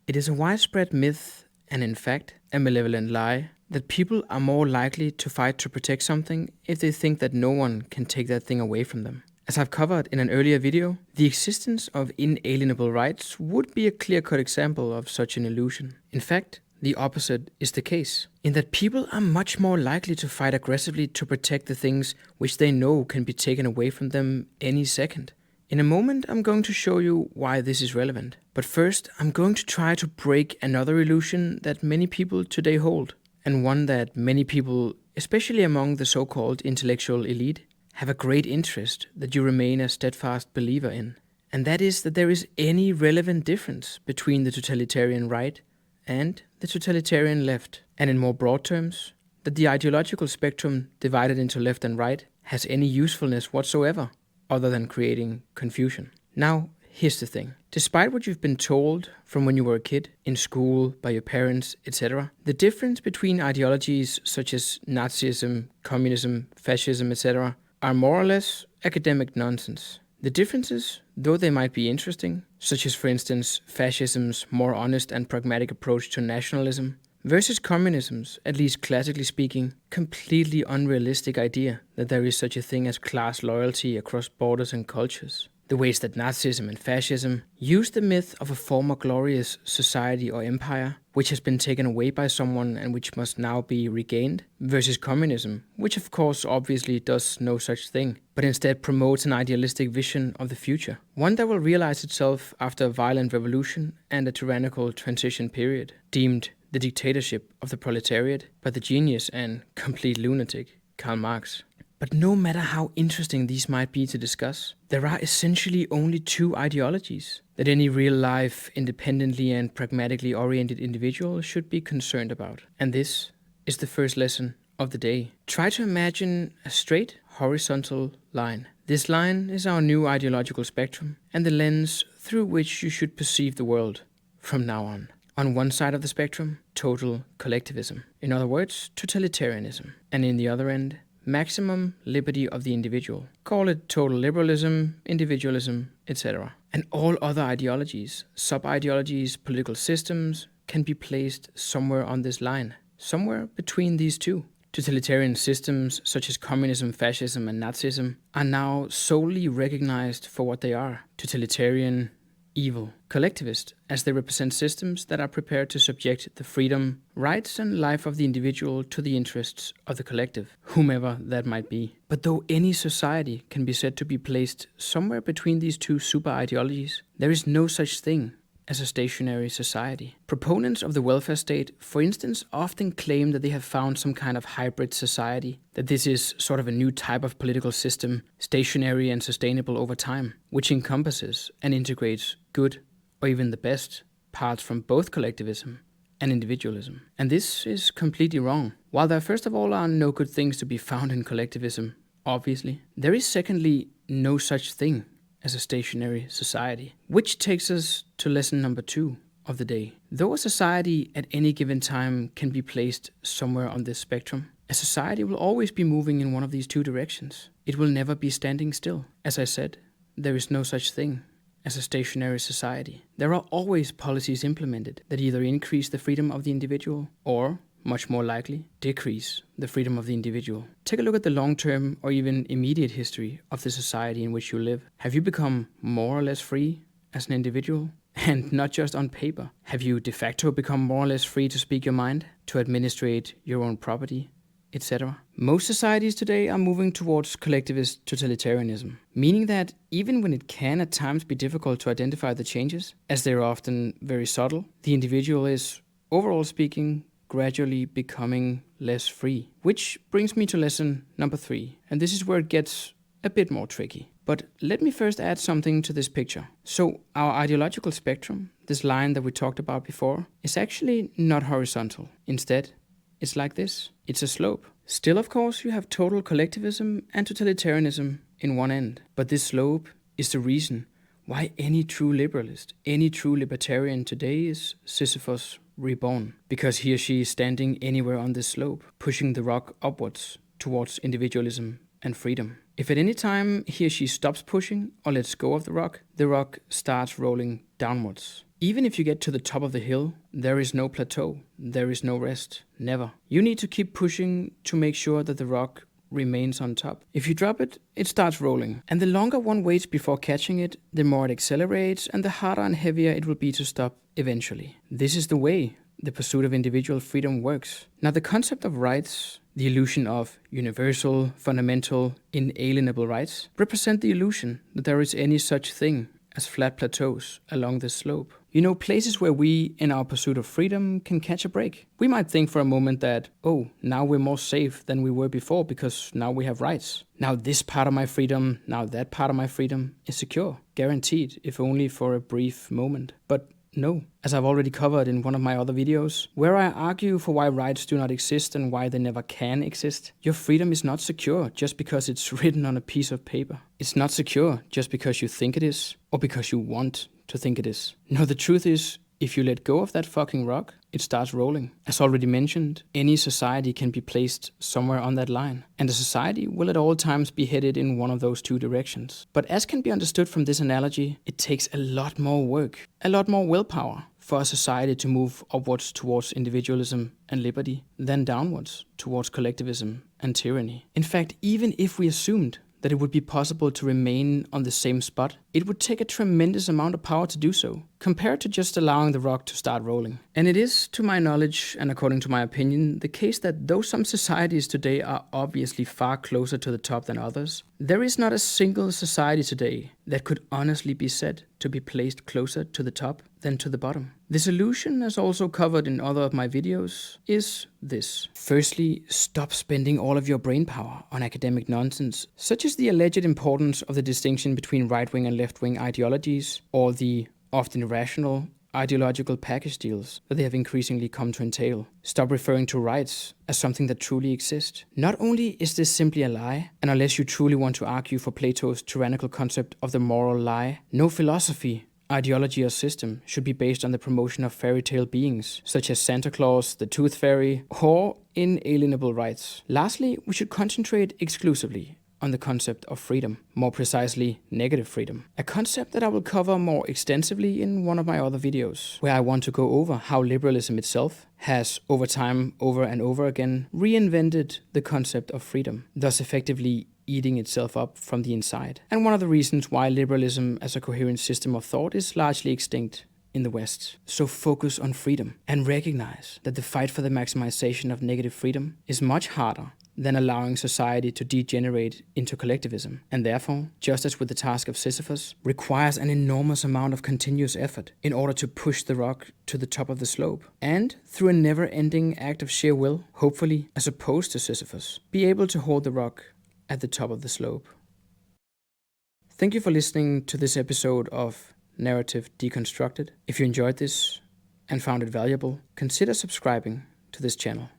It is a widespread myth, and in fact, a malevolent lie, that people are more likely to fight to protect something if they think that no one can take that thing away from them. As I've covered in an earlier video, the existence of inalienable rights would be a clear-cut example of such an illusion. In fact, the opposite is the case, in that people are much more likely to fight aggressively to protect the things which they know can be taken away from them any second. In a moment, I'm going to show you why this is relevant. But first, I'm going to try to break another illusion that many people today hold, and one that many people, especially among the so-called intellectual elite, have a great interest that you remain a steadfast believer in. And that is that there is any relevant difference between the totalitarian right and the totalitarian left. And in more broad terms, that the ideological spectrum divided into left and right has any usefulness whatsoever, other than creating confusion. Now, here's the thing. Despite what you've been told from when you were a kid, in school, by your parents, etc., the difference between ideologies such as Nazism, communism, fascism, etc., are more or less academic nonsense. The differences, though they might be interesting, such as for instance fascism's more honest and pragmatic approach to nationalism, versus communism's, at least classically speaking, completely unrealistic idea that there is such a thing as class loyalty across borders and cultures. The ways that Nazism and fascism use the myth of a former glorious society or empire, which has been taken away by someone and which must now be regained, versus communism, which of course obviously does no such thing, but instead promotes an idealistic vision of the future, one that will realize itself after a violent revolution and a tyrannical transition period, deemed the dictatorship of the proletariat by the genius and complete lunatic Karl Marx. But no matter how interesting these might be to discuss, there are essentially only two ideologies that any real-life, independently and pragmatically oriented individual should be concerned about. And this is the first lesson of the day. Try to imagine a straight, horizontal line. This line is our new ideological spectrum and the lens through which you should perceive the world from now on. On one side of the spectrum, total collectivism. In other words, totalitarianism. And in the other end, maximum liberty of the individual. Call it total liberalism, individualism, etc. And all other ideologies, sub-ideologies, political systems can be placed somewhere on this line, somewhere between these two. Totalitarian systems such as communism, fascism, and Nazism are now solely recognized for what they are: totalitarian, evil. Collectivist, as they represent systems that are prepared to subject the freedom, rights, and life of the individual to the interests of the collective, whomever that might be. But though any society can be said to be placed somewhere between these two super ideologies, there is no such thing as a stationary society. Proponents of the welfare state, for instance, often claim that they have found some kind of hybrid society, that this is sort of a new type of political system, stationary and sustainable over time, which encompasses and integrates good, or even the best, parts from both collectivism and individualism. And this is completely wrong. While there first of all are no good things to be found in collectivism, obviously, there is secondly no such thing as a stationary society. Which takes us to lesson number 2 of the day. Though a society at any given time can be placed somewhere on this spectrum, a society will always be moving in one of these two directions. It will never be standing still. As I said, there is no such thing as a stationary society. There are always policies implemented that either increase the freedom of the individual or, much more likely, decrease the freedom of the individual. Take a look at the long-term or even immediate history of the society in which you live. Have you become more or less free as an individual? And not just on paper. Have you de facto become more or less free to speak your mind, to administrate your own property, etc.? Most societies today are moving towards collectivist totalitarianism, meaning that even when it can at times be difficult to identify the changes, as they are often very subtle, the individual is, overall speaking, gradually becoming less free. Which brings me to lesson number 3, and this is where it gets a bit more tricky. But let me first add something to this picture. So our ideological spectrum, this line that we talked about before, is actually not horizontal. Instead, it's like this. It's a slope. Still, of course, you have total collectivism and totalitarianism in one end. But this slope is the reason why any true liberalist, any true libertarian today is Sisyphos reborn, because he or she is standing anywhere on this slope, pushing the rock upwards towards individualism and freedom. If at any time he or she stops pushing or lets go of the rock starts rolling downwards. Even if you get to the top of the hill, there is no plateau, there is no rest, never. You need to keep pushing to make sure that the rock remains on top. If you drop it, it starts rolling. And the longer one waits before catching it, the more it accelerates and the harder and heavier it will be to stop eventually. This is the way the pursuit of individual freedom works. Now, the concept of rights, the illusion of universal, fundamental, inalienable rights, represent the illusion that there is any such thing as flat plateaus along this slope. You know, places where we, in our pursuit of freedom, can catch a break. We might think for a moment that, oh, now we're more safe than we were before because now we have rights. Now this part of my freedom, now that part of my freedom is secure, guaranteed, if only for a brief moment. But no, as I've already covered in one of my other videos, where I argue for why rights do not exist and why they never can exist, your freedom is not secure just because it's written on a piece of paper. It's not secure just because you think it is, or because you want to think it is. No, the truth is, if you let go of that fucking rock, it starts rolling. As already mentioned, any society can be placed somewhere on that line, and a society will at all times be headed in one of those two directions. But as can be understood from this analogy, it takes a lot more work, a lot more willpower for a society to move upwards towards individualism and liberty than downwards towards collectivism and tyranny. In fact, even if we assumed that it would be possible to remain on the same spot, it would take a tremendous amount of power to do so, compared to just allowing the rock to start rolling. And it is, to my knowledge, and according to my opinion, the case that though some societies today are obviously far closer to the top than others, there is not a single society today that could honestly be said to be placed closer to the top than to the bottom. The solution, as also covered in other of my videos, is this. Firstly, stop spending all of your brain power on academic nonsense, such as the alleged importance of the distinction between right-wing and left-wing ideologies, or the often irrational ideological package deals that they have increasingly come to entail. Stop referring to rights as something that truly exists. Not only is this simply a lie, and unless you truly want to argue for Plato's tyrannical concept of the moral lie, no philosophy, ideology or system should be based on the promotion of fairy tale beings, such as Santa Claus, the Tooth Fairy, or inalienable rights. Lastly, we should concentrate exclusively on the concept of freedom, more precisely negative freedom, a concept that I will cover more extensively in one of my other videos, where I want to go over how liberalism itself has over time, over and over again, reinvented the concept of freedom, thus effectively eating itself up from the inside. And one of the reasons why liberalism as a coherent system of thought is largely extinct in the West. So focus on freedom and recognize that the fight for the maximization of negative freedom is much harder than allowing society to degenerate into collectivism, and therefore, just as with the task of Sisyphos, requires an enormous amount of continuous effort in order to push the rock to the top of the slope, and through a never-ending act of sheer will, hopefully, as opposed to Sisyphos, be able to hold the rock at the top of the slope. Thank you for listening to this episode of Narrative Deconstructed. If you enjoyed this and found it valuable, consider subscribing to this channel.